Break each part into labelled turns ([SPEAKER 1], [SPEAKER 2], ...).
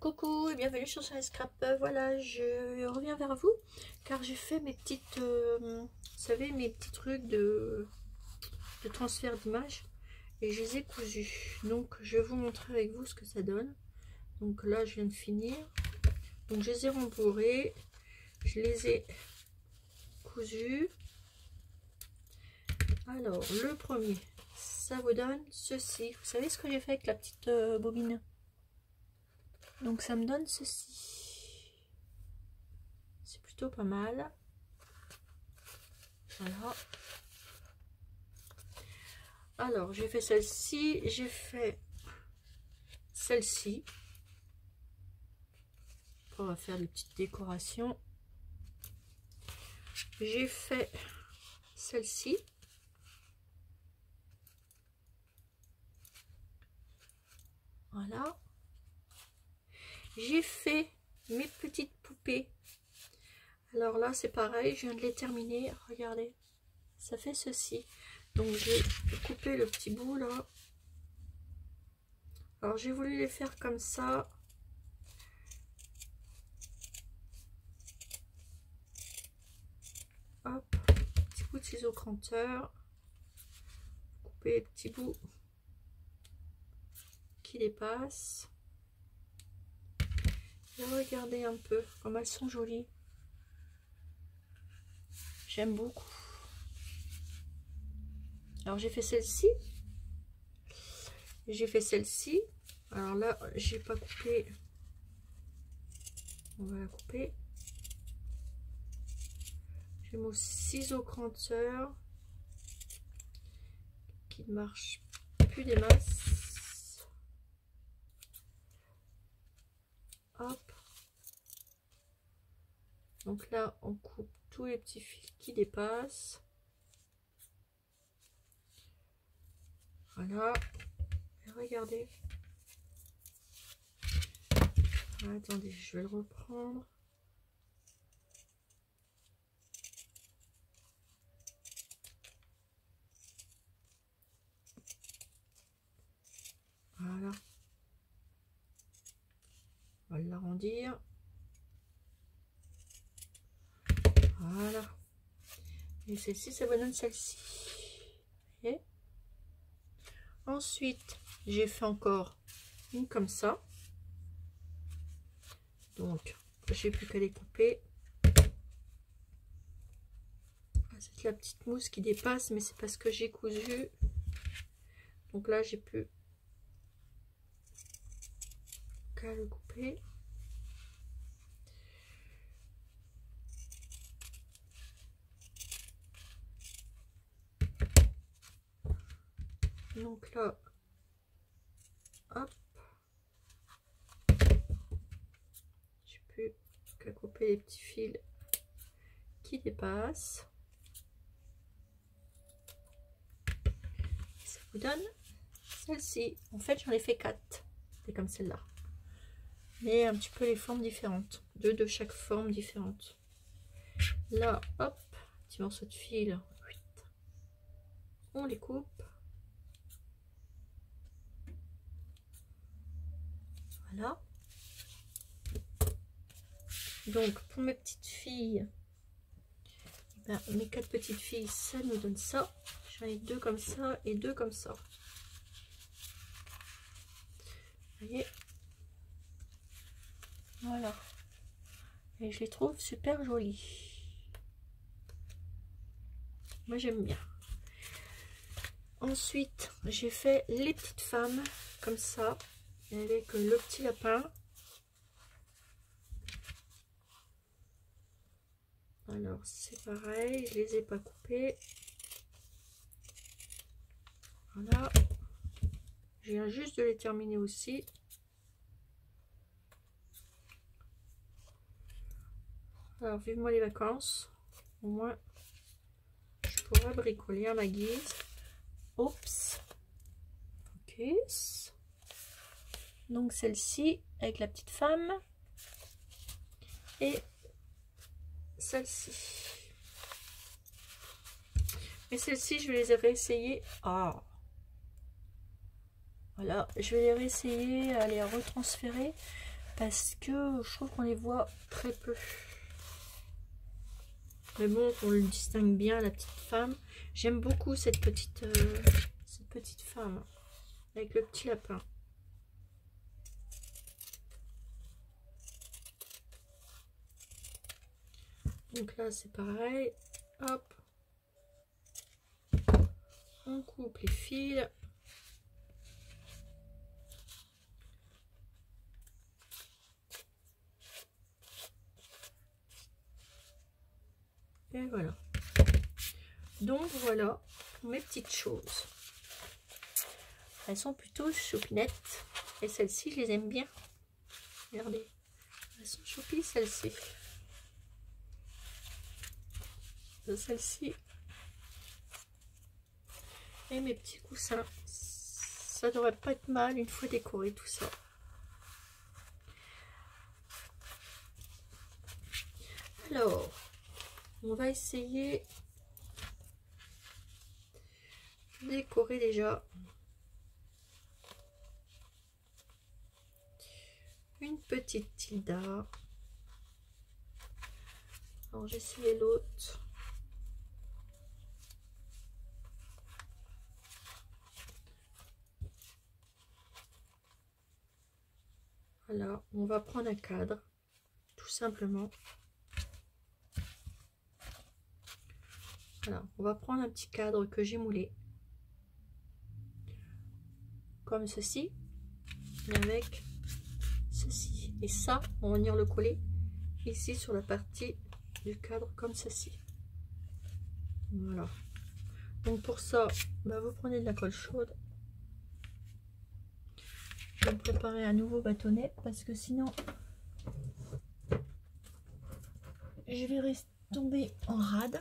[SPEAKER 1] Coucou et bienvenue sur Soleil Scrap. Voilà, je reviens vers vous car j'ai fait mes petites, vous savez, mes petits trucs de transfert d'image et je les ai cousus. Donc je vais vous montrer avec vous ce que ça donne. Donc là, je viens de finir. Donc je les ai rembourrés, je les ai cousus. Alors le premier, ça vous donne ceci. Vous savez ce que j'ai fait avec la petite bobine? Donc ça me donne ceci. C'est plutôt pas mal. Voilà. Alors j'ai fait celle-ci, j'ai fait celle-ci. On va faire des petites décorations. J'ai fait celle-ci. Voilà. J'ai fait mes petites poupées. Alors là, c'est pareil, je viens de les terminer. Regardez, ça fait ceci. Donc, j'ai coupé le petit bout là. Alors, j'ai voulu les faire comme ça. Hop, petit bout de ciseau cranteur. Couper les petits bouts qui dépassent. Et regardez un peu comme elles sont jolies. J'aime beaucoup. Alors j'ai fait celle-ci. J'ai fait celle-ci. Alors là, j'ai pas coupé. On va la couper. J'ai mon ciseau cranteur qui ne marche plus des masses. Hop. Donc là, on coupe tous les petits fils qui dépassent. Voilà. Et regardez. Ah, attendez, je vais le reprendre. Voilà. On va l'arrondir. Voilà. Et celle-ci, ça va donner celle-ci. Et ensuite, j'ai fait encore une comme ça. Donc, j'ai plus qu'à les couper. C'est la petite mousse qui dépasse, mais c'est parce que j'ai cousu. Donc là, j'ai plus qu'à le couper. Donc là, hop, j'ai plus qu'à couper les petits fils qui dépassent. Ça vous donne celle-ci. En fait, j'en ai fait 4. C'est comme celle-là. Mais un petit peu les formes différentes. 2 de chaque forme différente. Là, hop, petit morceau de fil. On les coupe. Voilà. Donc, pour mes petites filles, ben, mes 4 petites filles, ça nous donne ça. J'en ai 2 comme ça et 2 comme ça. Vous voyez? Voilà. Et je les trouve super jolies. Moi, j'aime bien. Ensuite, j'ai fait les petites femmes comme ça, avec le petit lapin. Alors, c'est pareil, je les ai pas coupées. Voilà. Je viens juste de les terminer aussi. Alors, vivement les vacances. Au moins, je pourrais bricoler à ma guise. Oups. Ok. Donc, celle-ci avec la petite femme. Et celle-ci. Mais celle-ci, je vais les réessayer. Ah. Voilà, je vais les réessayer à les retransférer parce que je trouve qu'on les voit très peu. Mais bon, on le distingue bien, la petite femme. J'aime beaucoup cette petite femme avec le petit lapin. Donc là, c'est pareil. Hop. On coupe les fils. Et voilà. Donc voilà mes petites choses. Elles sont plutôt choupinettes. Et celles-ci, je les aime bien. Regardez. Elles sont choupies, celles-ci. Celle-ci et mes petits coussins, ça devrait pas être mal une fois décoré tout ça. Alors on va essayer de décorer déjà une petite Tilda. Alors j'ai essayé l'autre. Voilà, on va prendre un cadre, tout simplement. Voilà, on va prendre un petit cadre que j'ai moulé, comme ceci, et avec ceci. Et ça, on va venir le coller ici sur la partie du cadre, comme ceci. Voilà. Donc pour ça, bah, vous prenez de la colle chaude. Je vais me préparer un nouveau bâtonnet parce que sinon je vais rester tomber en rade.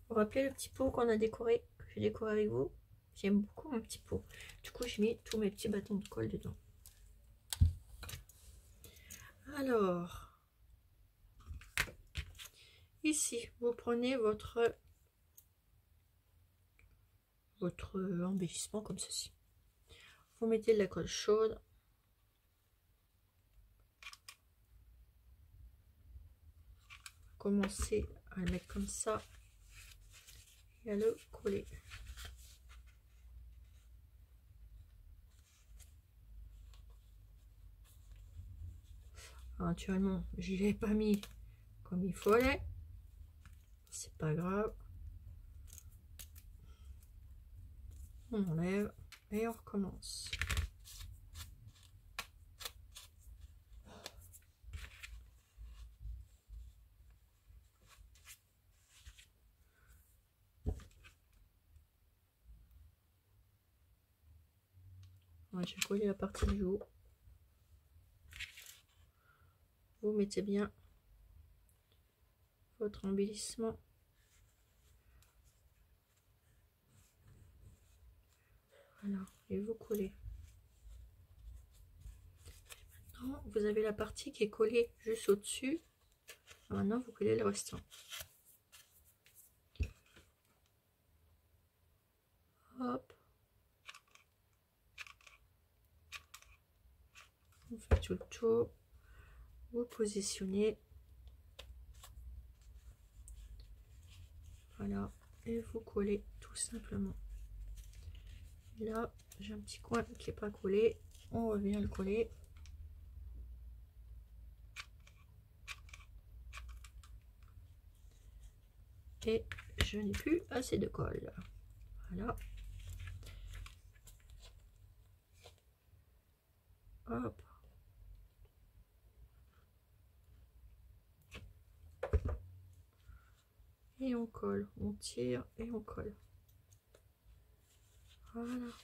[SPEAKER 1] Vous vous rappelez le petit pot qu'on a décoré, que j'ai décoré avec vous? J'aime beaucoup mon petit pot. Du coup, j'ai mis tous mes petits bâtons de colle dedans. Alors, ici, vous prenez votre embellissement comme ceci. Vous mettez de la colle chaude. Commencez à le mettre comme ça et à le coller. Naturellement, je ne l'ai pas mis comme il fallait. C'est pas grave. On enlève et on recommence. J'ai collé la partie du haut. Vous mettez bien votre embellissement. Voilà, et vous collez. Maintenant, vous avez la partie qui est collée juste au-dessus. Maintenant, vous collez le restant. Hop. Vous faites tout le tour. Vous positionnez. Voilà, et vous collez tout simplement. Là, j'ai un petit coin qui n'est pas collé. On revient le coller. Et je n'ai plus assez de colle. Voilà. Hop. Et on colle, on tire et on colle. Voilà.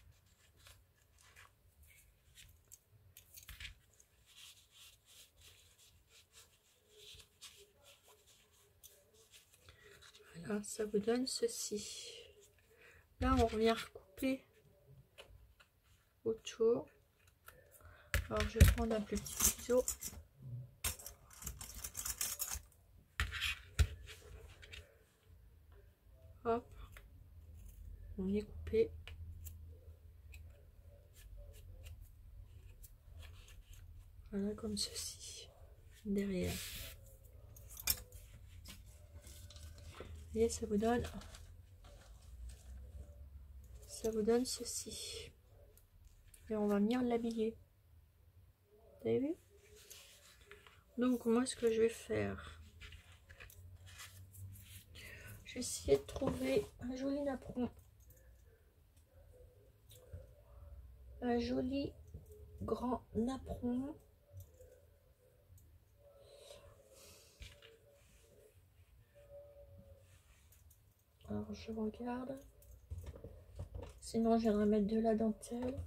[SPEAKER 1] Voilà, ça vous donne ceci. Là, on revient recouper autour. Alors, je vais prendre un petit ciseau. Hop. On est coupé. Voilà, comme ceci, derrière. Et ça vous donne ceci. Et on va venir l'habiller. Vous avez vu? Donc moi, ce que je vais faire, je vais essayer de trouver un joli napperon, un joli grand napperon. Alors je regarde, sinon je viendrai mettre de la dentelle.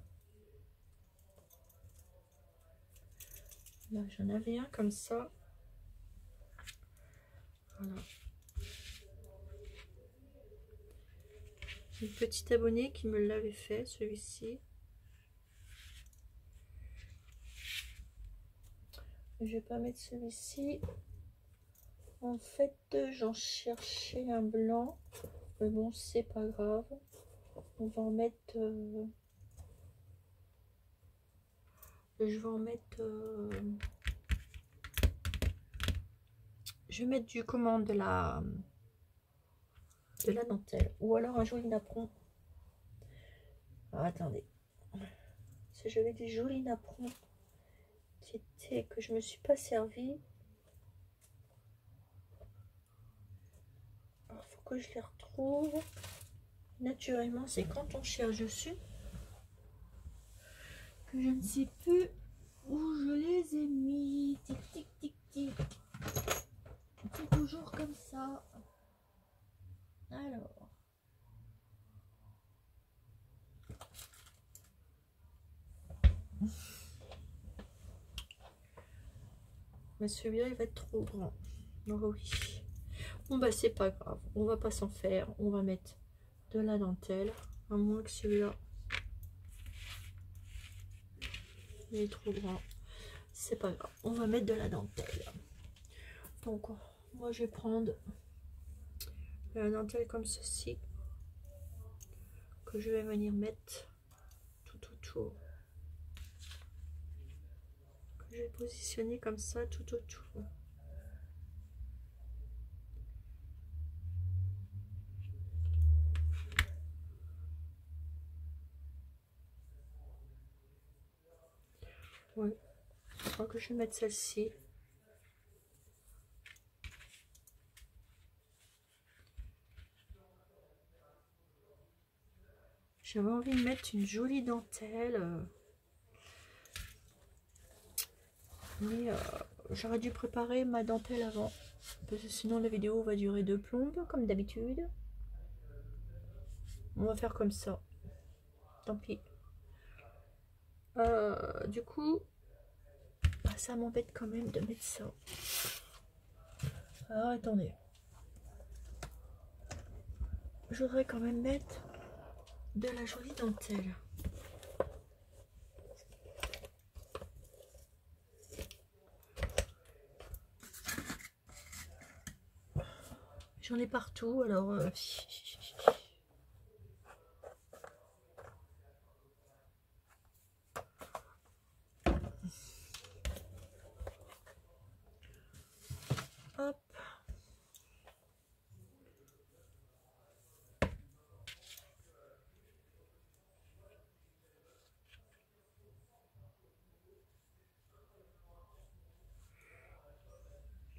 [SPEAKER 1] Là j'en avais un comme ça. Voilà. Une petite abonnée qui me l'avait fait, celui-ci. Je vais pas mettre celui-ci. En fait, j'en cherchais un blanc. Mais bon, c'est pas grave. On va en mettre... je vais en mettre... je vais mettre du commande de la dentelle. Ou alors un joli napperon. Ah, attendez. Parce que j'avais des jolis napperons que je me suis pas servi. Alors, faut que je les retrouve. Naturellement, c'est quand on cherche dessus que je ne sais plus où je les ai mis. Tic, tic, tic, tic. C'est toujours comme ça. Alors. Mais celui-là, il va être trop grand. Oh oui. Bon, bah, c'est pas grave. On va pas s'en faire. On va mettre de la dentelle. À moins que celui-là, il est trop grand. C'est pas grave. On va mettre de la dentelle. Donc, moi, je vais prendre la dentelle comme ceci. Que je vais venir mettre tout autour. Que je vais positionner comme ça tout autour. Oui, je crois que je vais mettre celle-ci. J'avais envie de mettre une jolie dentelle. Mais j'aurais dû préparer ma dentelle avant. Parce que sinon la vidéo va durer 2 plombes, comme d'habitude. On va faire comme ça. Tant pis. Du coup, ça m'embête quand même de mettre ça. Alors attendez. Je voudrais quand même mettre de la jolie dentelle. J'en ai partout, alors... Hop.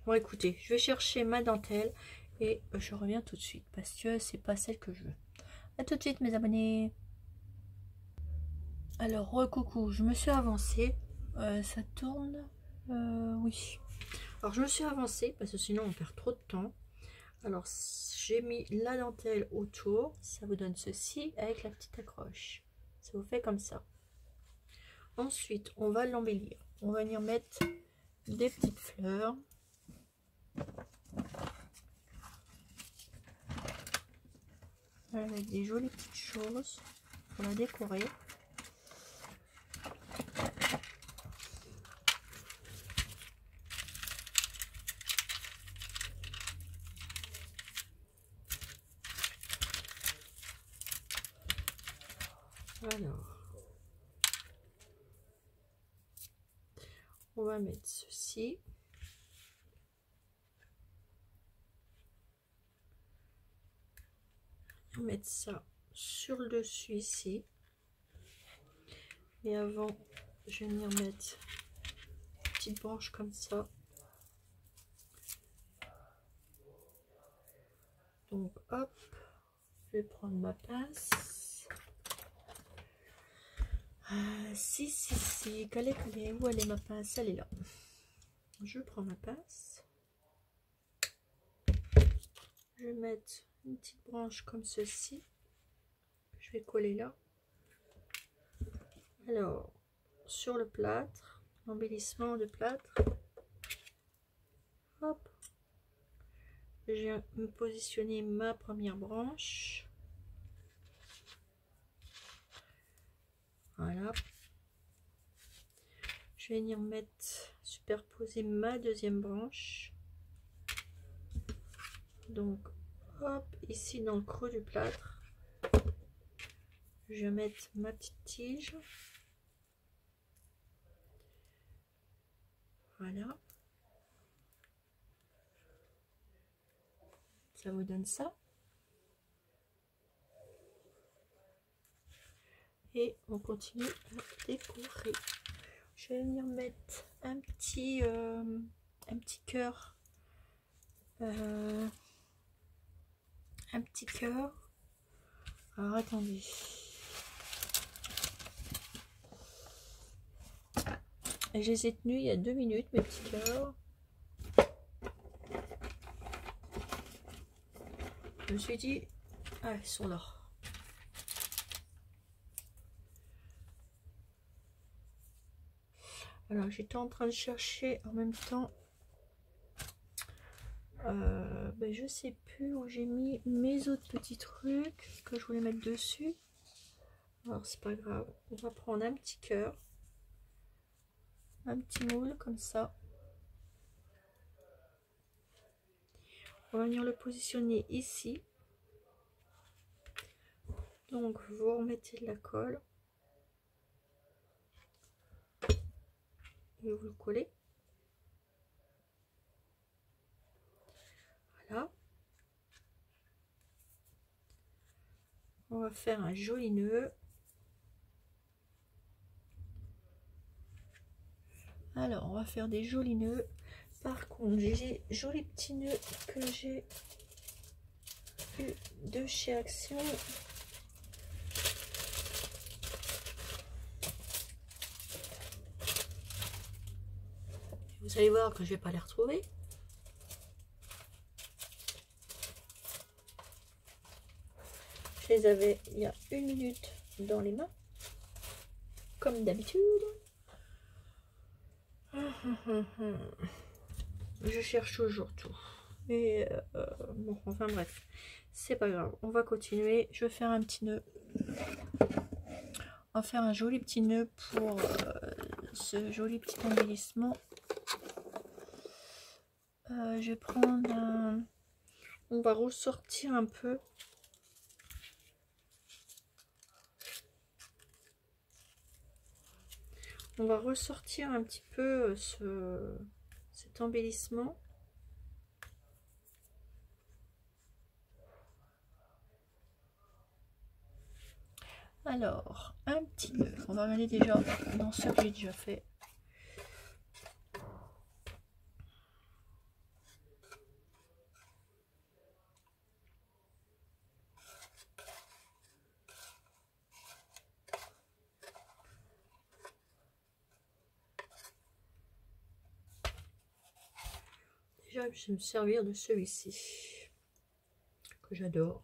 [SPEAKER 1] Bon, écoutez, je vais chercher ma dentelle et je reviens tout de suite parce que c'est pas celle que je veux. A tout de suite, mes abonnés. Alors, recoucou, je me suis avancée. Ça tourne. Oui. Alors, je me suis avancée parce que sinon on perd trop de temps. Alors, j'ai mis la dentelle autour. Ça vous donne ceci avec la petite accroche. Ça vous fait comme ça. Ensuite, on va l'embellir. On va venir mettre des petites fleurs. Avec des jolies petites choses pour la décorer. Alors, On va mettre ceci. On va mettre ça sur le dessus ici. Et avant, je vais venir mettre une petite branche comme ça. Donc hop, je vais prendre ma pince. Si, calé, où elle est ma pince? Elle est là. Je prends ma pince. Je vais mettre une petite branche comme ceci. Je vais coller là. Alors, sur le plâtre, l'embellissement de plâtre. Hop. Je vais me positionner ma première branche. Voilà. Je vais venir mettre, superposer ma deuxième branche. Donc, hop, ici dans le creux du plâtre, je vais mettre ma petite tige. Voilà. Ça vous donne ça. Et on continue à décorer. Je vais venir mettre un petit cœur. Un petit cœur. Alors attendez. Je les ai tenus il y a 2 minutes, mes petits cœurs. Je me suis dit, ah, ils sont là. Alors j'étais en train de chercher en même temps. Ben, je sais plus où j'ai mis mes autres petits trucs que je voulais mettre dessus. Alors c'est pas grave. On va prendre un petit cœur. Un petit moule comme ça. On va venir le positionner ici. Donc vous remettez de la colle. Et vous le collez. Voilà. On va faire un joli nœud. Alors, on va faire des jolis nœuds. Par contre, j'ai des jolis petits nœuds que j'ai eu de chez Action. Vous allez voir que je vais pas les retrouver. Je les avais il y a 1 minute dans les mains, comme d'habitude. Je cherche toujours tout. Mais bon, enfin bref, c'est pas grave. On va continuer. Je vais faire un petit nœud. On va faire un joli petit nœud pour ce joli petit embellissement. Je vais prendre un... On va ressortir un peu. On va ressortir un petit peu cet embellissement. Alors, un petit nœud. On va regarder déjà dans ce que j'ai déjà fait. Déjà, je vais me servir de celui-ci que j'adore.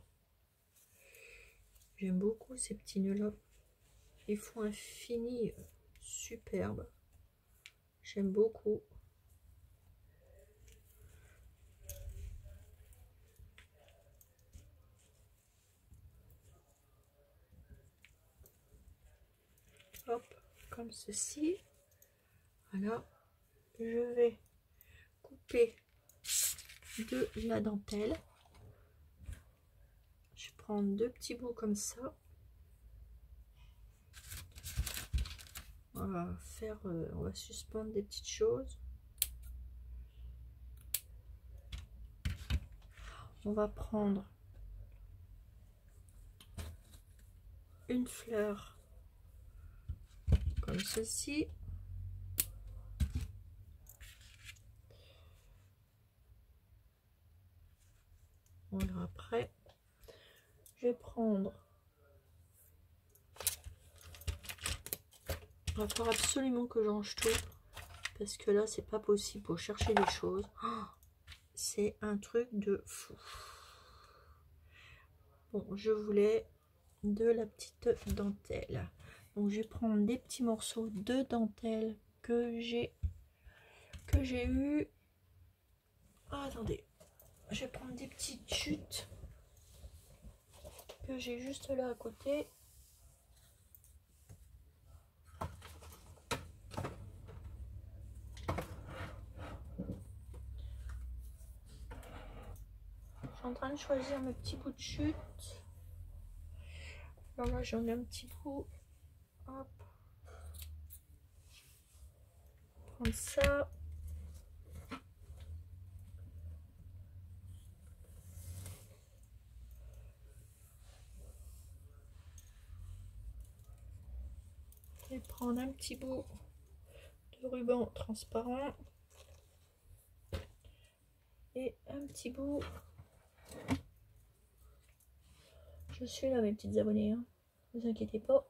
[SPEAKER 1] J'aime beaucoup ces petits nœuds-là. Ils font un fini superbe. J'aime beaucoup. Hop, comme ceci. Voilà. Je vais couper de la dentelle. Je vais prendre 2 petits bouts comme ça. on va suspendre des petites choses. On va prendre une fleur comme ceci. Voilà, après, je vais prendre. Il va falloir absolument que je range tout parce que là, c'est pas possible pour chercher des choses. Oh, c'est un truc de fou. Bon, je voulais de la petite dentelle. Donc, je vais prendre des petits morceaux de dentelle que j'ai eu. Ah, attendez. Je vais prendre des petites chutes que j'ai juste là à côté. Je suis en train de choisir mes petits bouts de chute. Alors là, j'en ai un petit bout. Hop. Prendre ça. Et prendre un petit bout de ruban transparent. Et un petit bout. Je suis là, mes petites abonnées. Hein. Ne vous inquiétez pas.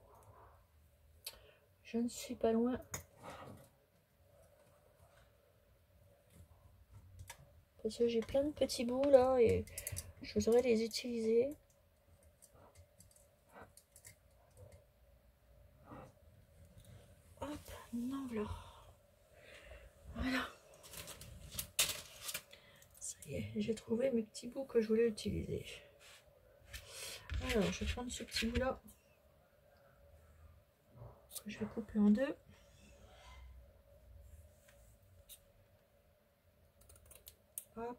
[SPEAKER 1] Je ne suis pas loin. Parce que j'ai plein de petits bouts là et je voudrais les utiliser. Hop, non, voilà. Voilà. Ça y est, j'ai trouvé mes petits bouts que je voulais utiliser. Alors, je vais prendre ce petit bout là. Que je vais couper en deux. Hop.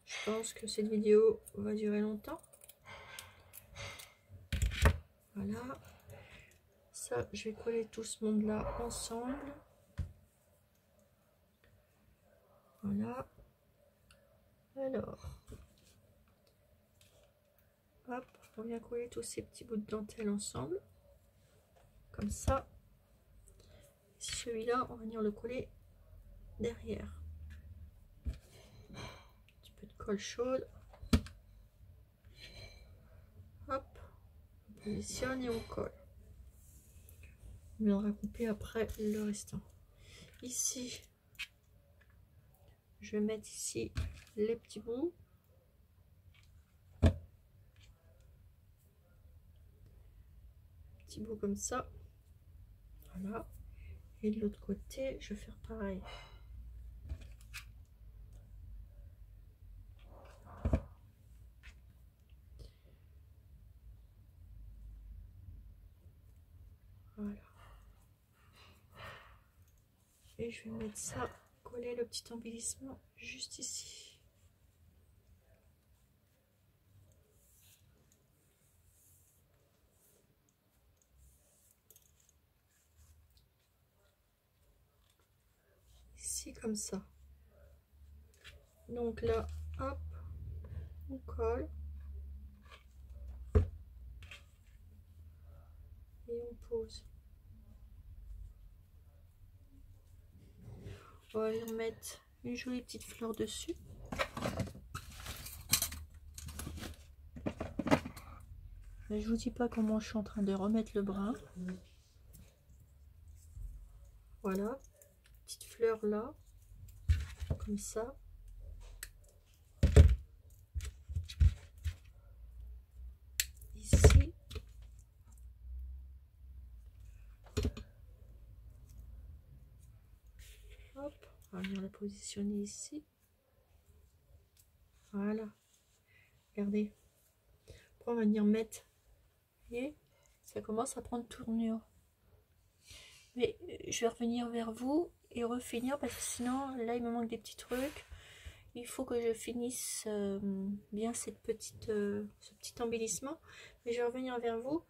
[SPEAKER 1] Je pense que cette vidéo va durer longtemps. Voilà. Ça, je vais coller tout ce monde là ensemble. Voilà. Alors. Hop, on vient coller tous ces petits bouts de dentelle ensemble. Comme ça. Celui-là, on va venir le coller derrière. Un petit peu de colle chaude. Hop, on positionne et on colle. On viendra couper après le restant. Ici, je vais mettre ici les petits bouts. Petits bouts comme ça. Voilà. Et de l'autre côté, je vais faire pareil. Voilà. Et je vais mettre ça, coller le petit embellissement juste ici. Ici comme ça. Donc là, hop, on colle. Et on pose. On va y remettre une jolie petite fleur dessus. Mais je vous dis pas comment je suis en train de remettre le brin. Voilà, petite fleur là, comme ça. Ici. Hop, on va venir la positionner ici. Voilà. Regardez. Après, on va venir mettre. Vous voyez, ça commence à prendre tournure. Mais je vais revenir vers vous et refinir parce que sinon, là, il me manque des petits trucs. il faut que je finisse bien cette ce petit embellissement. Mais je vais revenir vers vous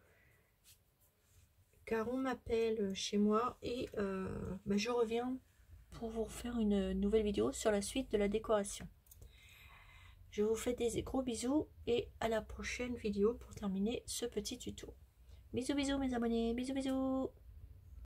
[SPEAKER 1] car on m'appelle chez moi et je reviens pour vous faire une nouvelle vidéo sur la suite de la décoration. Je vous fais des gros bisous et à la prochaine vidéo pour terminer ce petit tuto. Bisous bisous mes abonnés, bisous bisous.